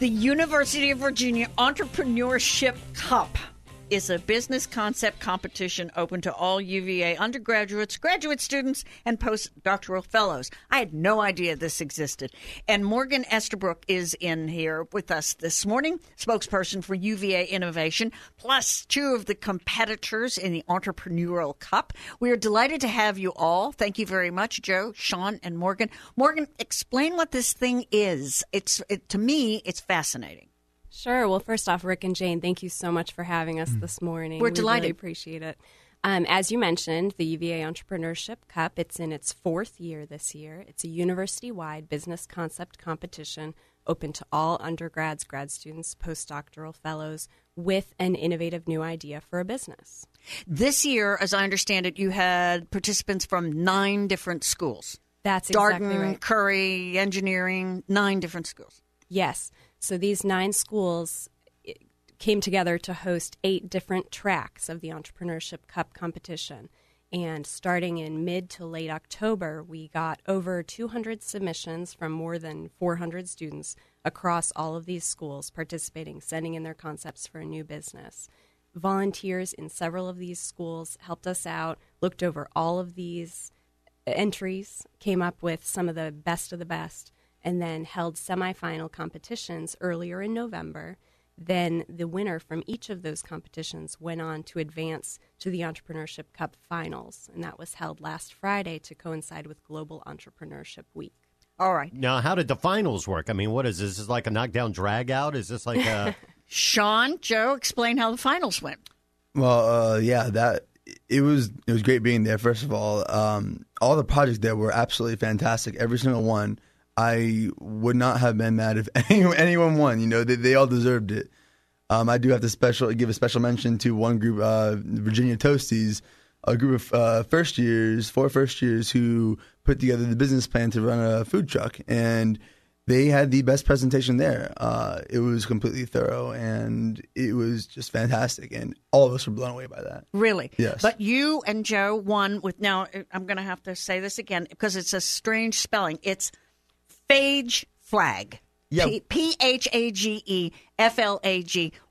The University of Virginia Entrepreneurship Cup is a business concept competition open to all UVA undergraduates, graduate students, and postdoctoral fellows. I had no idea this existed. And Morgan Estabrook is in here with us this morning, spokesperson for UVA Innovation, plus two of the competitors in the Entrepreneurial Cup. We are delighted to have you all. Thank you very much, Joe, Shaun, and Morgan. Morgan, explain what this thing is. To me, it's fascinating. Sure. Well, first off, Rick and Jane, thank you so much for having us this morning. We're delighted. We really appreciate it. As you mentioned, the UVA Entrepreneurship Cup, it's in its fourth year this year. It's a university-wide business concept competition open to all undergrads, grad students, postdoctoral fellows with an innovative new idea for a business. This year, as I understand it, you had participants from 9 different schools. That's exactly Darden, right. Curry, engineering, 9 different schools. Yes. So these 9 schools came together to host 8 different tracks of the Entrepreneurship Cup competition. And starting in mid to late October, we got over 200 submissions from more than 400 students across all of these schools participating, sending in their concepts for a new business. Volunteers in several of these schools helped us out, looked over all of these entries, came up with some of the best, and then held semifinal competitions earlier in November. Then the winner from each of those competitions went on to advance to the Entrepreneurship Cup finals, and that was held last Friday to coincide with Global Entrepreneurship Week. All right. Now, how did the finals work? I mean, what is this? Is this like a knockdown drag out? Is this like a... Shaun, Joe, explain how the finals went. Well, it was great being there. First of all the projects there were absolutely fantastic. Every single one. I would not have been mad if anyone won. You know, they all deserved it. I do have to give a special mention to one group, Virginia Toasties, a group of four first years who put together the business plan to run a food truck, and they had the best presentation there. It was completely thorough, and it was just fantastic, and all of us were blown away by that. Really? Yes. But you and Joe won with, now I'm going to have to say this again because it's a strange spelling. It's Phage Flag. Yep. Phageflag.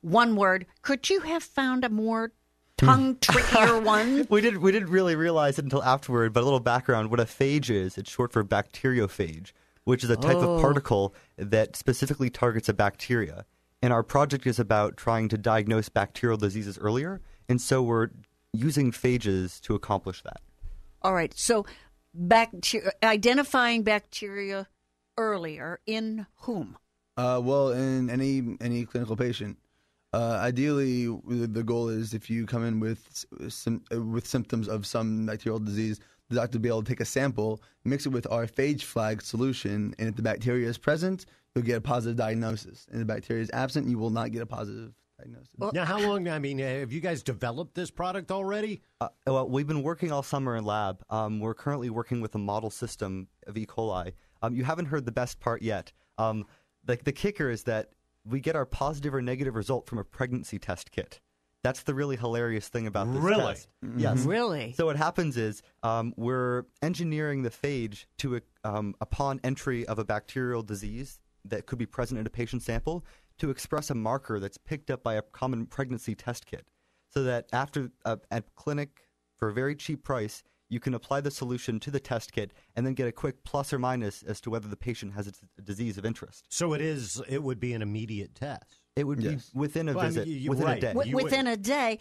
One word. Could you have found a more tongue trickier one? We didn't really realize it until afterward, but a little background. What a phage is, it's short for bacteriophage, which is a type of particle that specifically targets a bacteria. And our project is about trying to diagnose bacterial diseases earlier, and so we're using phages to accomplish that. All right. So identifying bacteria earlier in whom? In any clinical patient. Ideally, the goal is if you come in with symptoms of some bacterial disease, the doctor will be able to take a sample, mix it with our phage flag solution, and if the bacteria is present, you'll get a positive diagnosis. And if the bacteria is absent, you will not get a positive diagnosis. Now, how long, have you guys developed this product already? Well, we've been working all summer in lab. We're currently working with a model system of E. coli. You haven't heard the best part yet. The kicker is that we get our positive or negative result from a pregnancy test kit. That's the really hilarious thing about this test. Mm-hmm. Yes. Really? So what happens is we're engineering the phage to, upon entry of a bacterial disease that could be present in a patient sample, to express a marker that's picked up by a common pregnancy test kit. So that after at clinic, for a very cheap price, you can apply the solution to the test kit and then get a quick plus or minus as to whether the patient has a disease of interest. So it would be an immediate test. It would be within a visit, within a day. Within a day.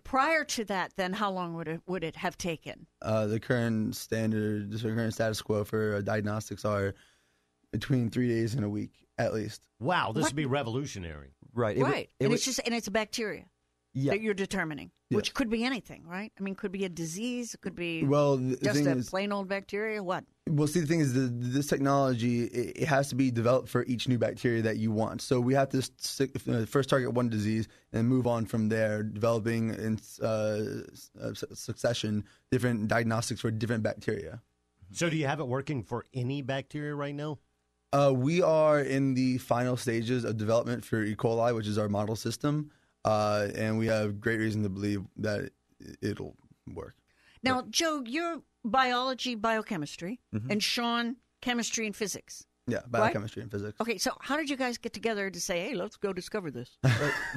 Prior to that, then, how long would it have taken? The current status quo for diagnostics are between 3 days and a week, at least. Wow, this would be revolutionary. Right. It's a bacteria that you're determining, which could be anything, right? I mean, could be a disease, it could be just a plain old bacteria. What? Well, see, the thing is, this technology, it has to be developed for each new bacteria that you want. So we have to first target one disease and move on from there, developing in succession different diagnostics for different bacteria. So do you have it working for any bacteria right now? We are in the final stages of development for E. coli, which is our model system, and we have great reason to believe that it'll work. Now, Joe, you're biology, biochemistry, and Shaun, chemistry and physics. Yeah, biochemistry and physics. Okay, so how did you guys get together to say, hey, let's go discover this?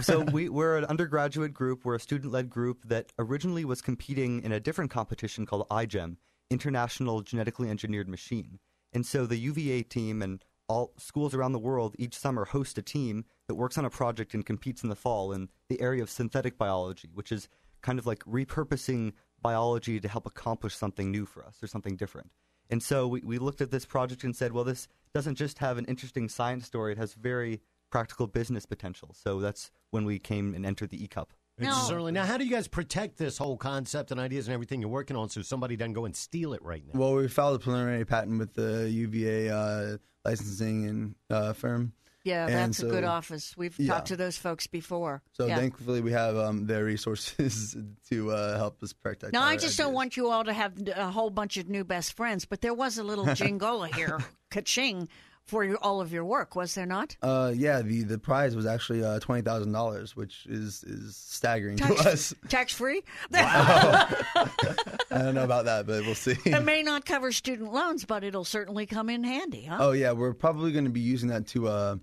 So we're an undergraduate group. We're a student-led group that originally was competing in a different competition called iGEM, International Genetically Engineered Machine. And so the UVA team and all schools around the world each summer host a team that works on a project and competes in the fall in the area of synthetic biology, which is kind of like repurposing biology to help accomplish something new for us or something different. And so we looked at this project and said, well, this doesn't just have an interesting science story. It has very practical business potential. So that's when we came and entered the E-Cup. Certainly. Now, how do you guys protect this whole concept and ideas and everything you're working on so somebody doesn't go and steal it right now? Well, we filed a preliminary patent with the UVA licensing and firm. Yeah, that's a good office. We've talked to those folks before. So thankfully we have their resources to help us protect. Now, I just don't want you all to have a whole bunch of new best friends, but there was a little jingola here, ka-ching, for all of your work, was there not? Yeah, the prize was actually $20,000, which is staggering to us. Tax-free? Wow. I don't know about that, but we'll see. It may not cover student loans, but it'll certainly come in handy, huh? Oh, yeah, we're probably going to be using that to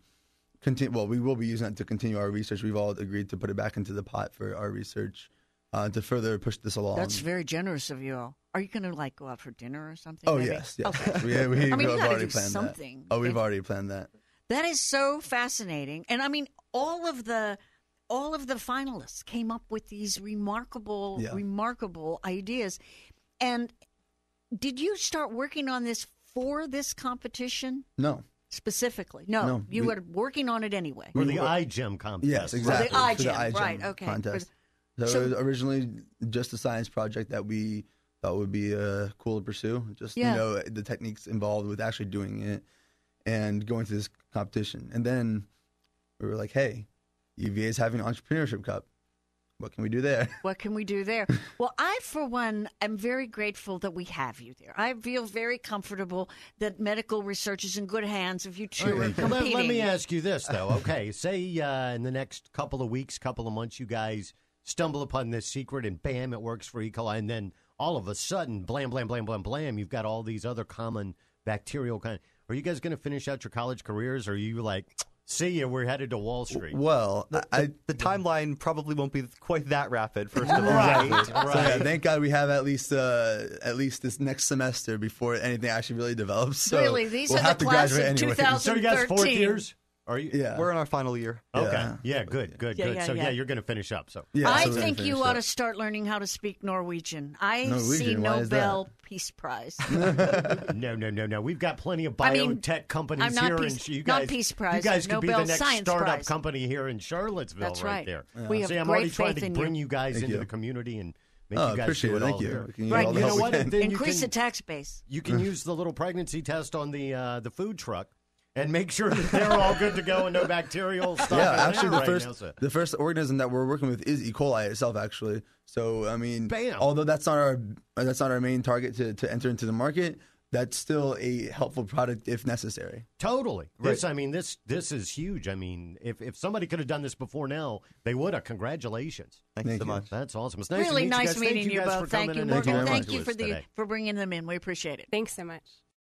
continue. Well, we will be using that to continue our research. We've all agreed to put it back into the pot for our research to further push this along. That's very generous of you all. Are you going to go out for dinner or something? Oh, maybe? yes. Okay. We've I mean, you already do planned something. that. Oh, we've already planned that. That is so fascinating. And I mean, all of the finalists came up with these remarkable ideas. And did you start working on this for this competition? No. Specifically? No. You were working on it anyway. For the iGEM contest. Yes, exactly. For the iGEM, for the iGEM right, okay. contest. So it was originally just a science project that we thought would be cool to pursue. Just, the techniques involved with actually doing it and going to this competition. And then we were like, hey, UVA is having an entrepreneurship cup. What can we do there? What can we do there? Well, I, for one, am very grateful that we have you there. I feel very comfortable that medical research is in good hands if you two are competing. Let me ask you this, though. Okay, say in the next couple of weeks, couple of months, you guys stumble upon this secret and bam, it works for E. coli. And then all of a sudden, blam, blam, blam, blam, blam, you've got all these other common bacterial kind. Are you guys going to finish out your college careers? Or are you like, see ya, we're headed to Wall Street? Well, the timeline probably won't be quite that rapid, first of all. Right. So, yeah, thank God we have at least this next semester before anything actually really develops. So really, these we'll are the class of anyway. 2013. So you guys 4 years? Are you? Yeah. We're in our final year. Okay. Yeah, good. So you're going to finish up. So yeah, I so think you ought to start learning how to speak Norwegian. I see Norwegian? Why is Nobel Peace Prize. No. We've got plenty of biotech companies here, and you guys, not Peace Prize. you guys could Nobel be the next Science startup Prize. company here in Charlottesville. That's right. there. We have See, I'm great already trying faith to in bring you. you guys into you. the community and make Oh, you guys appreciate do it. it Thank all you. here. We can use Right, all the You know help we what? can. Then Increase the tax base. You can use the little pregnancy test on the food truck and make sure that they're all good to go and no bacterial stuff. Yeah, in actually, there the first organism that we're working with is E. coli itself. Actually, so I mean, Bam. although that's not our main target to enter into the market, that's still a helpful product if necessary. Totally. Right. This is huge. I mean, if somebody could have done this before now, they would have. Congratulations. Thank you so you. much. That's awesome. It's nice really to meet nice you guys. meeting Thank you guys both. for Thank coming you, in and Morgan. talking Thank to you us for today. bringing them in. We appreciate it. Thanks so much.